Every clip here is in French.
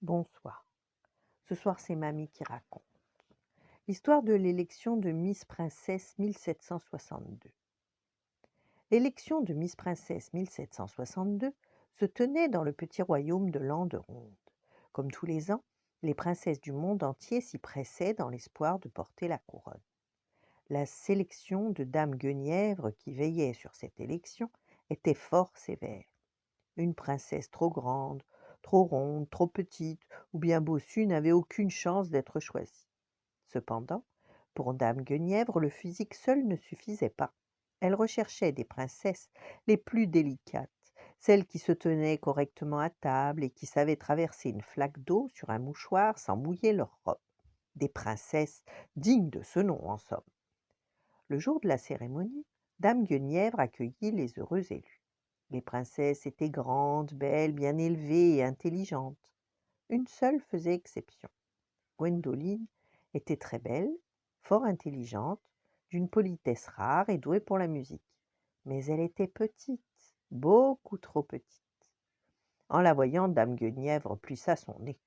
Bonsoir. Ce soir, c'est Mamie qui raconte. L'histoire de l'élection de Miss Princesse 1762. L'élection de Miss Princesse 1762 se tenait dans le petit royaume de Landeronde. Comme tous les ans, les princesses du monde entier s'y pressaient dans l'espoir de porter la couronne. La sélection de Dame Guenièvre qui veillait sur cette élection était fort sévère. Une princesse trop grande, trop ronde, trop petite ou bien bossue n'avait aucune chance d'être choisie. Cependant, pour Dame Guenièvre, le physique seul ne suffisait pas. Elle recherchait des princesses les plus délicates, celles qui se tenaient correctement à table et qui savaient traverser une flaque d'eau sur un mouchoir sans mouiller leur robe. Des princesses dignes de ce nom, en somme. Le jour de la cérémonie, Dame Guenièvre accueillit les heureux élus. Les princesses étaient grandes, belles, bien élevées et intelligentes. Une seule faisait exception. Gwendoline était très belle, fort intelligente, d'une politesse rare et douée pour la musique. Mais elle était petite, beaucoup trop petite. En la voyant, Dame Guenièvre plissa son nez.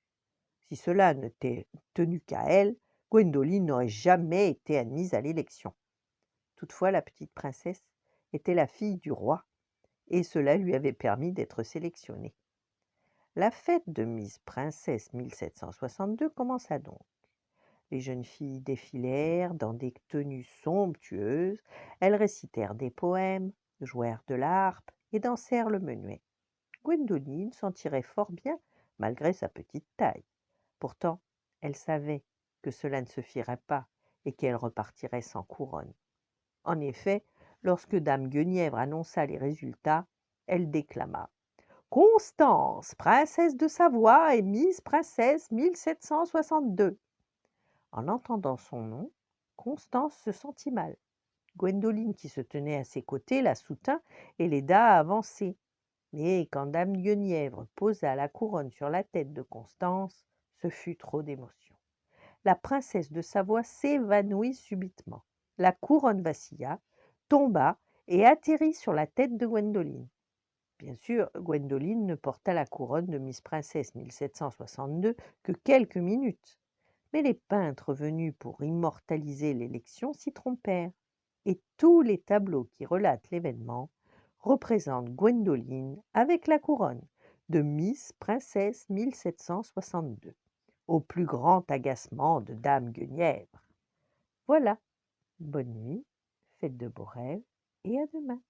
Si cela n'était tenu qu'à elle, Gwendoline n'aurait jamais été admise à l'élection. Toutefois, la petite princesse était la fille du roi, et cela lui avait permis d'être sélectionnée. La fête de Miss Princesse 1762 commença donc. Les jeunes filles défilèrent dans des tenues somptueuses, elles récitèrent des poèmes, jouèrent de la harpe et dansèrent le menuet. Gwendoline s'en tirait fort bien, malgré sa petite taille. Pourtant, elle savait que cela ne se ferait pas et qu'elle repartirait sans couronne. En effet, lorsque Dame Guenièvre annonça les résultats, elle déclama: Constance, princesse de Savoie et Miss Princesse 1762. En entendant son nom, Constance se sentit mal. Gwendoline, qui se tenait à ses côtés, la soutint et l'aida à avancer. Mais quand Dame Guenièvre posa la couronne sur la tête de Constance, ce fut trop d'émotion. La princesse de Savoie s'évanouit subitement. La couronne vacilla, tomba et atterrit sur la tête de Gwendoline. Bien sûr, Gwendoline ne porta la couronne de Miss Princesse 1762 que quelques minutes. Mais les peintres venus pour immortaliser l'élection s'y trompèrent, et tous les tableaux qui relatent l'événement représentent Gwendoline avec la couronne de Miss Princesse 1762, au plus grand agacement de Dame Guenièvre. Voilà, bonne nuit, faites de beaux rêves, et à demain.